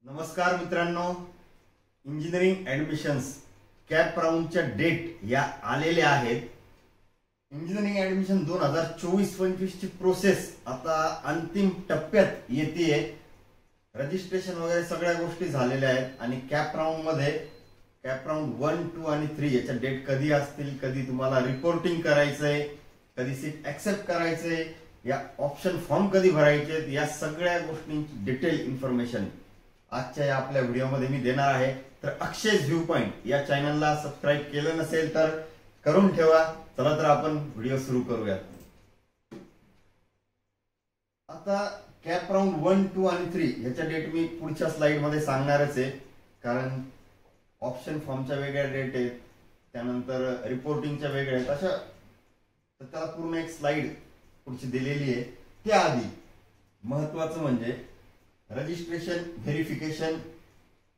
नमस्कार मित्रांनो, engineering admissions cap राऊंडच्या date या आलेल्या आहेत. इंजिनिअरिंग ऍडमिशन 2024-25 ची प्रोसेस आता अंतिम टप्प्यात येते. रजिस्ट्रेशन वगैरे सगळ्या गोष्टी झालेल्या आहेत आणि कॅप राऊंड 1, 2 आणि 3 याच्या डेट कधी असतील, कधी तुम्हाला रिपोर्टिंग करायचंय, कधी सीट ऍक्सेप्ट करायचंय, या ऑप्शन फॉर्म कधी भरायचे, या सगळ्या गोष्टींची डिटेल इन्फॉर्मेशन आजच्या या आपल्या व्हिडिओमध्ये मी देणार आहे. तर अक्षय व्ह्यू पॉइंट या चॅनलला सबस्क्राईब केलं नसेल तर करून ठेवा. चला तर आपण व्हिडिओ सुरू करूयात. आता कॅप राऊंड 1, 2 आणि 3 याच्या डेट मी पुढच्या स्लाइड मध्ये सांगणारच आहे, कारण ऑप्शन फॉर्मच्या वेगळ्या डेट आहेत, त्यानंतर रिपोर्टिंगच्या वेगळ्या आहेत. अशा तर त्याला पूर्ण एक स्लाइड पुढची दिलेली आहे. त्याआधी महत्वाचं म्हणजे registration, verification,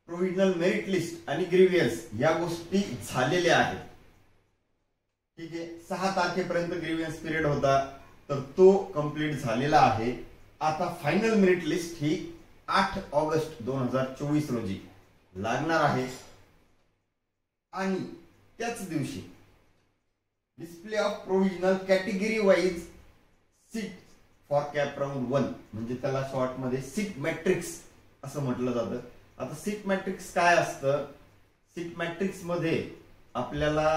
provisional merit list आणि ग्रीव्हियन्स या गोष्टी झालेल्या आहेत. ठीक आहे, 6 तारखेपर्यंत ग्रीव्हियन्स पिरियड होता, तर तो कंप्लीट झालेला आहे. आता फायनल मेरिट लिस्ट ही 8 ऑगस्ट 2024 रोजी लागणार आहे आणि त्याच दिवशी display of provisional category wise seat for cap round 1 म्हणजे त्याला शॉर्ट मध्ये सीट मॅट्रिक्स असं म्हटलं जातं. आता सीट मॅट्रिक्स काय असतं, सीट मॅट्रिक्स मध्ये आपल्याला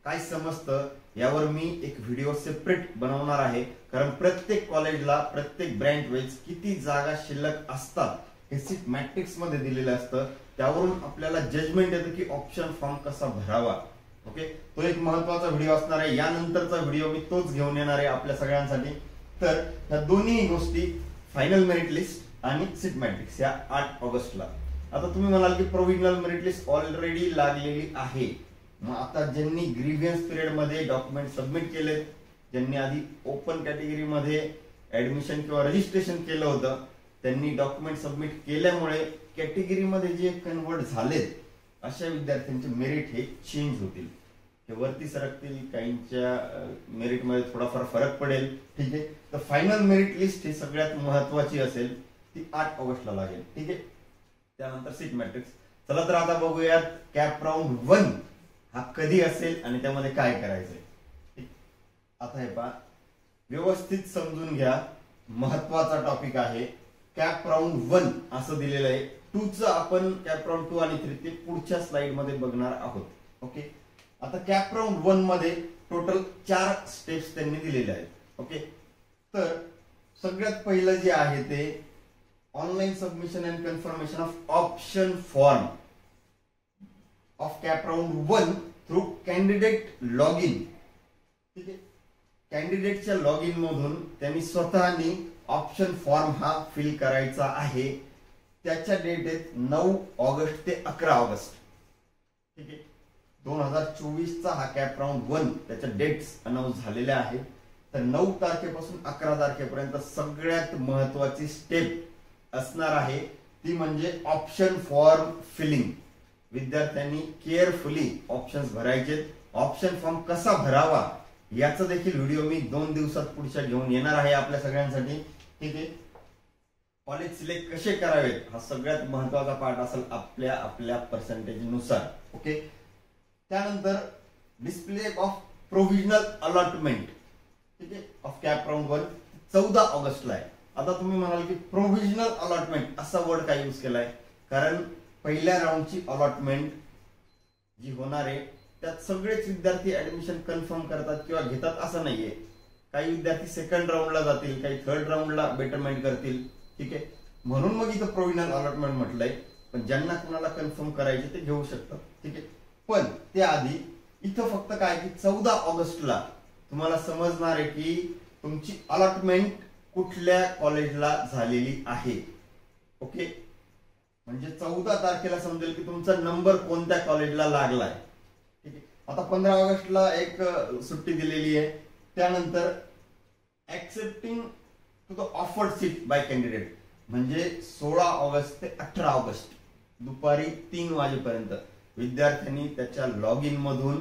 काय समजतं यावर मी एक व्हिडिओ सेपरेट बनवणार आहे, कारण प्रत्येक कॉलेजला प्रत्येक ब्रँच वाईज किती जागा शिल्लक असतात हे सीट मॅट्रिक्स मध्ये दिलेलं असतं. त्यावरून आपल्याला जजमेंट येतं की ऑप्शन फॉर्म कसा भरावा. ओके, तो एक महत्वाचा व्हिडिओ असणार आहे. यानंतरचा व्हिडिओ मी तोच घेऊन येणार आहे आपल्या सगळ्यांसाठी. तर ह्या दोन्ही गोष्टी फायनल मेरिट लिस्ट आणि सीट मॅट्रिक्स या 8 ऑगस्टला. आता तुम्ही म्हणाल की प्रोव्हिजनल मेरिट लिस्ट ऑलरेडी लागलेली आहे. मग आता ज्यांनी ग्रीव्हियन्स पिरियड मध्ये डॉक्युमेंट सबमिट केले, ज्यांनी आधी ओपन कॅटेगरी मध्ये ऍडमिशन किंवा रजिस्ट्रेशन केलं होतं, त्यांनी डॉक्युमेंट सबमिट केल्यामुळे कॅटेगरी मध्ये जे कन्वर्ट झालेत अशा विद्यार्थ्यांचे मेरिट हे चेंज होतील, हे वरती सरकतील, काहींच्या मेरिट मध्ये थोडाफार फरक पडेल. ठीक आहे, तर फायनल मेरिट लिस्ट ही सगळ्यात महत्वाची असेल, ती 8 ऑगस्टला लागेल. ठीक आहे, त्यानंतर सीट मॅट्रिक्स. चला तर आता बघूयात कॅप राऊंड 1 हा कधी असेल आणि त्यामध्ये काय करायचंय. आता हे पहा, व्यवस्थित समजून घ्या, महत्वाचा टॉपिक आहे. कॅप राऊंड 1 असं दिलेलं आहे. 2 चं आपण कॅप राऊंड 2 आणि 3 ते पुढच्या स्लाइड मध्ये बघणार आहोत. ओके, आता कॅप राऊंड 1 मध्ये टोटल 4 स्टेप्स त्यांनी दिलेले आहेत. ओके, तर सगळ्यात पहिलं जे आहे ते online submission and confirmation of option form of CAP round 1 through candidate log in. ठीक आहे, कॅन्डिडेटच्या लॉग इन मधून त्यांनी स्वतःनी ऑप्शन फॉर्म हा फिल करायचा आहे. त्याच्या डेट आहेत 9 ऑगस्ट ते 11 ऑगस्ट. ठीक आहे, 2024 चा हा कॅप राऊंड 1 त्याच्या डेट्स अनाउन्स झालेल्या आहेत. तर 9 तारखेपासून 11 तारखेपर्यंत सगळ्यात महत्वाची स्टेप असणार आहे, ती म्हणजे ऑप्शन फॉर्म फिलिंग. विद्यार्थ्यांनी केअरफुली ऑप्शन्स भरायचे. ऑप्शन फॉर्म कसा भरावा याचा देखील व्हिडिओ मी 2 दिवसात पुढच्या घेऊन येणार आहे आपल्या सगळ्यांसाठी. ठीक आहे, कॉलेज सिलेक्ट कसे करावेत हा सगळ्यात महत्वाचा पार्ट असेल आपल्या पर्सेंटेज नुसार. ओके, त्यानंतर डिस्प्ले ऑफ प्रोव्हिजनल अलॉटमेंट. ठीक आहे, ऑफ कॅप राऊंड 1 14 ऑगस्टला आहे. आता तुम्ही म्हणाल की प्रोव्हिजनल अलॉटमेंट असा वर्ड काय यूज केलाय, कारण पहिल्या राऊंडची अलॉटमेंट जी होणार आहे त्यात सगळेच विद्यार्थी ऍडमिशन कन्फर्म करतात किंवा घेतात असं नाहीये. काही विद्यार्थी सेकंड राऊंडला जातील, काही थर्ड राऊंडला बेटरमेंट करतील. ठीक आहे, म्हणून मग इथं प्रोव्हिजनल अलॉटमेंट म्हटलंय, पण ज्यांना कुणाला कन्फर्म करायचे ते घेऊ शकतात. ठीक आहे, पण त्याआधी इथं फक्त काय की 14 ऑगस्टला तुम्हाला समजणार आहे की तुमची अलॉटमेंट कुठल्या कॉलेजला झालेली आहे. ओके, म्हणजे 14 तारखेला समजेल की तुमचा नंबर कोणत्या कॉलेजला लागलाय. ठीक आहे, आता 15 ऑगस्टला एक सुट्टी दिलेली आहे. त्यानंतर accepting to the offered seat by candidate म्हणजे 16 ऑगस्ट ते 18 ऑगस्ट दुपारी 3 वाजेपर्यंत विद्यार्थ्यांनी त्याच्या लॉग इन मधून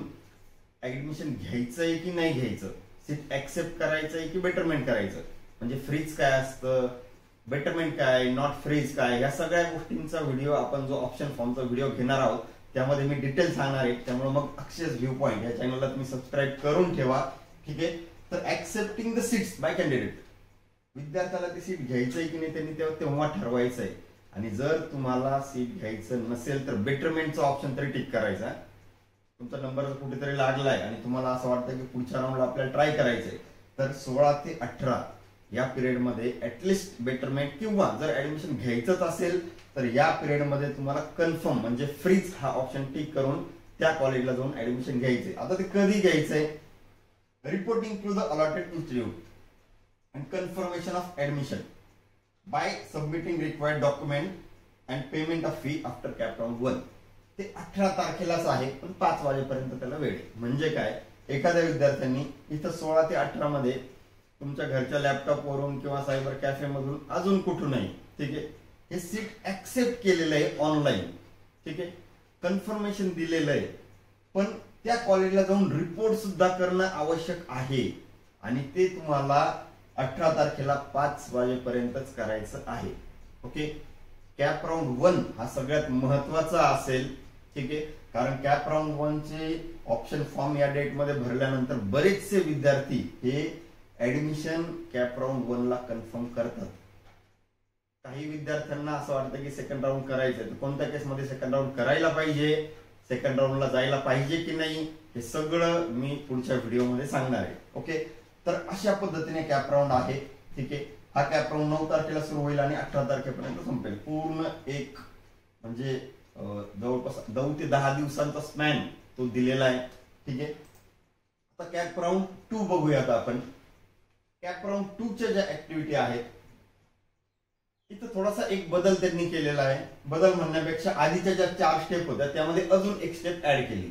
ऍडमिशन घ्यायचंय की नाही घ्यायचं, सीट ऍक्सेप्ट करायचंय की बेटरमेंट करायचं, म्हणजे फ्रीज काय असतं, बेटरमेंट काय, नॉट फ्रीज काय, या सगळ्या गोष्टींचा व्हिडिओ आपण जो ऑप्शन फॉर्मचा व्हिडिओ घेणार आहोत त्यामध्ये मी डिटेल सांगणार आहे. त्यामुळे मग अक्षयस व्ह्यू पॉइंट या चॅनलला तुम्ही सबस्क्राईब करून ठेवा. ठीक आहे. तर accepting the seats by candidate, विद्यार्थ्याला ती सीट घ्यायचंय की नाही त्यांनी तेव्हा ठरवायचं आहे. आणि जर तुम्हाला सीट घ्यायचं नसेल तर बेटरमेंटचा ऑप्शन तरी टिक करायचा. तुमचा नंबर जर कुठेतरी लागलाय आणि तुम्हाला असं वाटतं की पुढच्या राऊंडला आपल्याला ट्राय करायचंय तर 16 ते 18 या पिरियड मध्ये ऍटलिस्ट बेटरमेंट किंवा जर ऍडमिशन घ्यायचंच असेल तर या पिरियड मध्ये तुम्हाला कन्फर्म म्हणजे फ्रीज हा ऑप्शन टिक करून त्या कॉलेजला जाऊन ऍडमिशन घ्यायचंय. आता ते कधी घ्यायचंय? Reporting to the allotted institute and confirmation of admission by submitting required document and payment of fee after CAP round 1. ते 18 तारखेलाच आहे, पण 5 वाजेपर्यंत त्याला वेळ आहे. म्हणजे काय, एखाद्या विद्यार्थ्यांनी इथं 16 ते 18 मध्ये तुमच्या घरच्या लॅपटॉप वरून किंवा सायबर कॅफे मधून अजून कुठूनही, ठीक आहे, हे सीट ऍक्सेप्ट केलेलं आहे ऑनलाईन. ठीक आहे. कन्फर्मेशन दिलेलं आहे, पण त्या कॉलेजला जाऊन रिपोर्ट सुद्धा करणं आवश्यक आहे. आणि ते तुम्हाला 18 तारखेला 5 वाजेपर्यंतच करायचं आहे. ओके. कॅप राऊंड 1 हा सगळ्यात महत्वाचा असेल. ठीक आहे. कारण कॅप राऊंड 1 चे ऑप्शन फॉर्म या डेट मध्ये भरल्यानंतर बरेचसे विद्यार्थी हे ऍडमिशन कॅप राऊंड 1 ला कन्फर्म करतात. काही विद्यार्थ्यांना असं वाटतं की सेकंड राऊंड करायचंय, तर कोणत्या केसमध्ये सेकंड राऊंड करायला पाहिजे, सेकंड राऊंडला जायला पाहिजे की नाही, हे सगळं मी पुढच्या व्हिडिओमध्ये सांगणार आहे. ओके. तर अशा पद्धतीने कॅप राऊंड आहे. ठीक आहे. हा कॅप राऊंड 9 तारखेला सुरू होईल आणि 18 तारखेपर्यंत संपेल. पूर्ण एक म्हणजे जवळपास 9 ते 10 दिवसांचा स्पॅन तो दिलेला आहे. ठीक आहे. आता कॅप राऊंड 2 बघूयात आपण. कॅप राऊंड 2 च्या ज्या ऍक्टिव्हिटी आहेत इथं थोडासा एक बदल त्यांनी केलेला आहे. बदल म्हणण्यापेक्षा आधीच्या ज्या 4 स्टेप होत्या त्यामध्ये अजून एक स्टेप ऍड केली.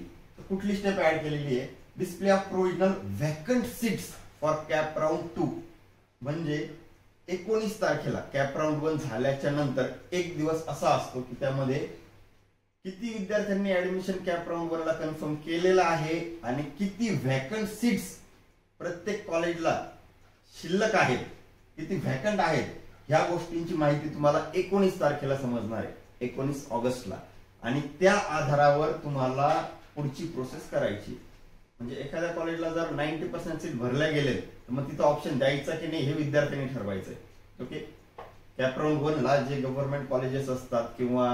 कुठली स्टेप ऍड केलेली आहे? Display of provisional vacant seats for cap round 2. म्हणजे 19 तारखेला कॅप राऊंड 1 झाल्याच्या नंतर एक दिवस असा असतो की त्यामध्ये किती विद्यार्थ्यांनी ऍडमिशन कॅप राऊंड 1 ला कन्फर्म केलेलं आहे आणि किती व्हॅकंट सीट्स प्रत्येक कॉलेजला शिल्लक आहेत, किती व्हॅकंट आहेत, ह्या गोष्टींची माहिती तुम्हाला 19 तारखेला समजणार आहे, 19 ऑगस्टला. आणि त्या आधारावर तुम्हाला पुढची प्रोसेस करायची. म्हणजे एखाद्या कॉलेजला जर 90% सीट भरल्या गेले तर मग तिथं ऑप्शन द्यायचा की नाही हे विद्यार्थ्यांनी ठरवायचंय. ओके. कॅप राऊंड 1 ला जे गव्हर्नमेंट कॉलेजेस असतात किंवा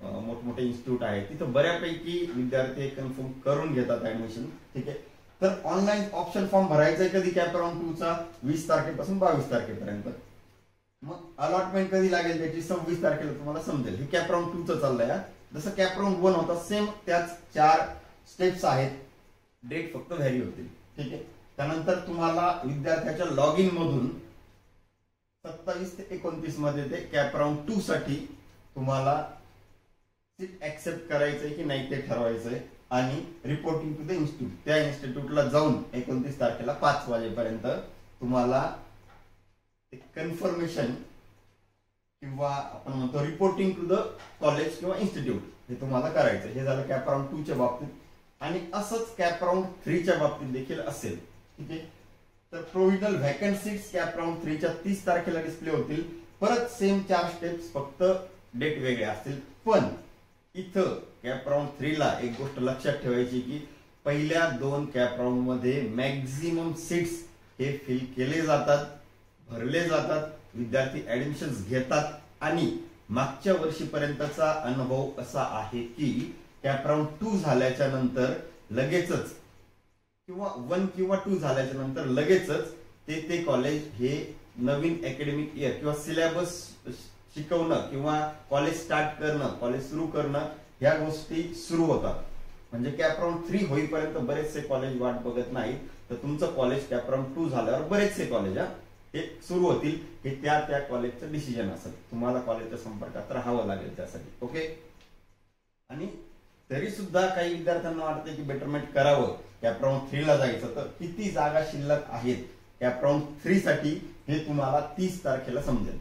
मोठमोठे इन्स्टिट्यूट आहेत तिथं बऱ्यापैकी विद्यार्थी कन्फर्म करून घेतात ऍडमिशन. ठीक आहे. तर ऑनलाईन ऑप्शन फॉर्म भरायचा कधी कॅप राऊंड 2 चा 20 तारखेपासून 22 तारखेपर्यंत. मग अलॉटमेंट कधी लागेल त्याची 26 तारखेला तुम्हाला समजेल. हे कॅप राऊंड 2 चं चाललंय. जसं कॅप राऊंड 1 होता सेम त्याच 4 स्टेप्स आहेत. डेट फक्त व्हॅरी होतील. ठीक आहे. त्यानंतर तुम्हाला विद्यार्थ्याच्या लॉग इन मधून 27 ते 29 मध्ये ते कॅप राऊंड 2 साठी तुम्हाला सीट ऍक्सेप्ट करायचंय की नाही ते ठरवायचंय. आणि रिपोर्टिंग टू द इन्स्टिट्यूट, त्या इन्स्टिट्यूटला जाऊन 29 तारखेला 5 वाजेपर्यंत तुम्हाला कन्फर्मेशन किंवा आपण म्हणतो रिपोर्टिंग टू द कॉलेज किंवा इन्स्टिट्यूट हे तुम्हाला करायचं. हे झालं कॅप राऊंड 2 च्या बाबतीत. आणि असंच कॅप राऊंड 3 च्या बाबतीत देखील असेल. ठीक आहे. तर provisional vacant seats cap round 3 च्या 30 तारखेला डिस्प्ले होतील. परत सेम 4 स्टेप्स, फक्त डेट वेगळे असतील. पण इथं कॅप राऊंड 3 ला एक गोष्ट लक्षात ठेवायची की पहिल्या 2 कॅप राऊंड मध्ये मॅक्झिमम सीट्स हे फिल केले जातात, भरले जातात, विद्यार्थी ऍडमिशन घेतात. आणि मागच्या वर्षीपर्यंतचा अनुभव असा आहे की कॅप राऊंड 2 झाल्याच्या नंतर लगेचच किंवा 1 किंवा 2 झाल्याच्या नंतर लगेचच ते कॉलेज हे नवीन अकॅडमिक इयर किंवा सिलेबस शिकवणं किंवा कॉलेज स्टार्ट करणं, कॉलेज सुरू करणं ह्या गोष्टी सुरू होतात. म्हणजे कॅप राऊंड 3 होईपर्यंत बरेचसे कॉलेज वाट बघत नाहीत. तर तुमचं कॉलेज कॅप राऊंड 2 झाल्यावर बरेचसे कॉलेज हे सुरू होतील. हे त्या कॉलेजचं डिसिजन असेल. तुम्हाला कॉलेजच्या संपर्कात राहावं लागेल त्यासाठी. ओके. आणि तरी सुद्धा काही विद्यार्थ्यांना वाटतं की बेटरमेंट करावं, कॅप राऊंड 3 ला जायचं, तर किती जागा शिल्लक आहेत कॅप राऊंड 3 साठी हे तुम्हाला 30 तारखेला समजेल.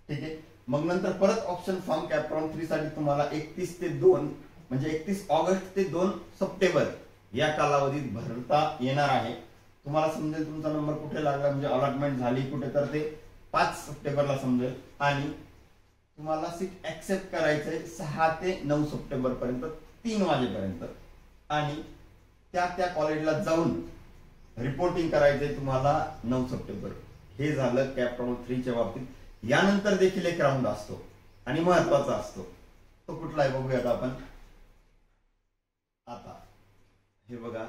ठीक आहे. मग नंतर परत ऑप्शन फॉर्म कॅप राऊंड 3 साठी तुम्हाला 31 ते 2 म्हणजे 31 ऑगस्ट ते 2 सप्टेंबर या कालावधीत भरता येणार आहे. तुम्हाला समजेल तुमचा नंबर कुठे लागला, म्हणजे अलॉटमेंट झाली कुठे, तर ते 5 सप्टेंबरला समजेल आणि तुम्हाला सीट ऍक्सेप्ट करायचंय 6 ते 9 सप्टेंबर पर्यंत 3 वाजेपर्यंत आणि त्या कॉलेजला जाऊन रिपोर्टिंग करायचंय तुम्हाला 9 सप्टेंबर. हे झालं कॅप राऊंड 3 च्या बाबतीत. यानंतर देखील एक राऊंड असतो आणि महत्वाचा असतो. तो कुठला आहे बघूयात आपण. आता हे बघा,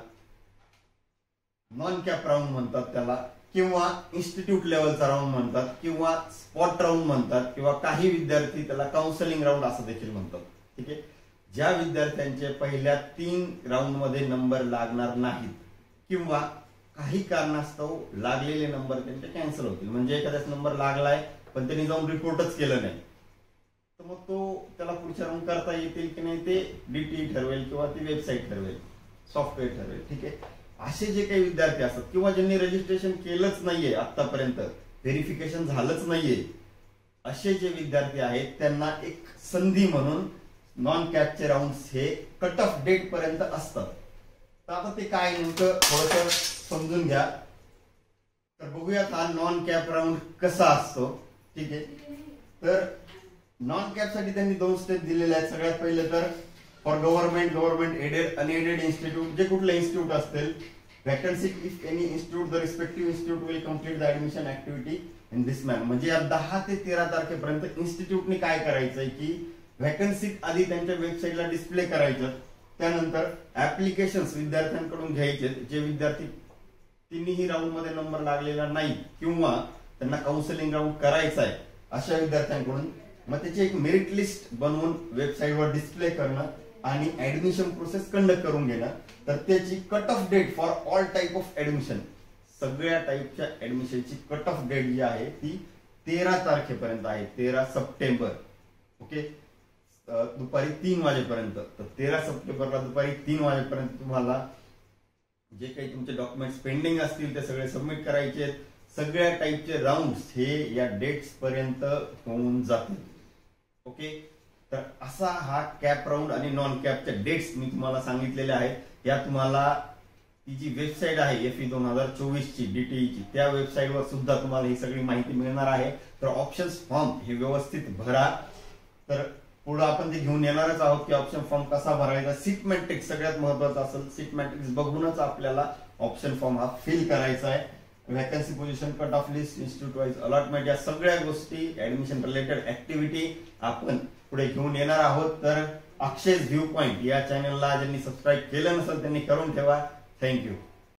नॉन कॅप राऊंड म्हणतात त्याला, किंवा इन्स्टिट्यूट लेवलचा राऊंड म्हणतात, किंवा स्पॉट राऊंड म्हणतात, किंवा काही विद्यार्थी त्याला काउन्सिलिंग राऊंड असं देखील म्हणतात. ठीक आहे. ज्या विद्यार्थ्यांचे पहिल्या 3 राऊंड मध्ये नंबर लागणार नाहीत किंवा काही कारणास्तव लागलेले नंबर त्यांचे कॅन्सल होतील, म्हणजे एखाद्याच नंबर लागलाय पण त्यांनी जाऊन रिपोर्टच केलं नाही, तर मग तो त्याला पुढच्या राऊंड करता येतील की नाही ते डीटीई ठरवेल किंवा ती वेबसाईट ठरवेल, सॉफ्टवेअर ठरवेल. ठीक आहे. असे जे काही विद्यार्थी असतात किंवा ज्यांनी रजिस्ट्रेशन केलंच नाहीये, आतापर्यंत व्हेरिफिकेशन झालंच नाहीये, असे जे विद्यार्थी आहेत त्यांना एक संधी म्हणून नॉन कॅपचे राऊंड्स हे कट ऑफ डेट पर्यंत असतात. तर आता ते काय नेमकं थोडंसं समजून घ्या. तर बघूयात हा नॉन कॅप राऊंड कसा असतो. ठीक आहे. तर नॉन कॅप साठी त्यांनी 2 स्टेप दिलेले आहेत. सगळ्यात पहिले तर for government aided unaided institute, जे कुठले इन्स्टिट्यूट असतील, vacancy if any institute the respective institute will complete the admission activity in this man. म्हणजे या 10 ते 13 तारखेपर्यंत इन्स्टिट्यूटने काय करायचंय की व्हॅकन्सी आधी त्यांच्या वेबसाईटला डिस्प्ले करायचं, त्यानंतर ऍप्लिकेशन्स विद्यार्थ्यांकडून घ्यायचे जे विद्यार्थी तिन्ही राऊंड मध्ये नंबर लागलेला नाही किंवा त्यांना काउन्सिलिंग राऊंड करायचा आहे अशा विद्यार्थ्यांकडून, मग त्याची एक मेरिट लिस्ट बनवून वेबसाईटवर डिस्प्ले करणं आणि ऍडमिशन प्रोसेस कंडक्ट करून घेणं. तर त्याची cut off date for all type of admission, सगळ्या टाईपच्या ऍडमिशनची कट ऑफ डेट जी आहे ती 13 तारखेपर्यंत आहे, 13 सप्टेंबर. ओके. दुपारी 3 वाजेपर्यंत. तर 13 सप्टेंबरला दुपारी 3 वाजेपर्यंत तुम्हाला जे काही तुमचे डॉक्युमेंट्स पेंडिंग असतील ते सगळे सबमिट करायचे आहेत. सगळ्या टाईपचे राऊंड्स हे या डेट्स पर्यंत होऊन जातील. ओके. तर असा हा कॅप राऊंड आणि नॉन कॅपच्या डेट्स मी तुम्हाला सांगितलेल्या आहेत. या तुम्हाला ती जी वेबसाईट आहे FE 2024 ची डीटीईची, त्या वेबसाईटवर सुद्धा तुम्हाला ही सगळी माहिती मिळणार आहे. तर ऑप्शन्स फॉर्म हे व्यवस्थित भरा. तर पुढे आपण ते घेऊन येणारच आहोत की ऑप्शन फॉर्म कसा भरायचा. सीट मॅट्रिक्स सगळ्यात महत्वाचा असेल. सीट मॅट्रिक्स बघूनच आपल्याला ऑप्शन फॉर्म हा फिल करायचा आहे. Vacancy position, cut off list, institute wise allotment, या सगळ्या गोष्टी ऍडमिशन रिलेटेड ऍक्टिव्हिटी आपण पुढे घेऊन येणार आहोत. तर अक्षय व्ह्यू पॉइंट या चॅनलला ज्यांनी सबस्क्राईब केलं नसेल त्यांनी करून ठेवा. थँक्यू.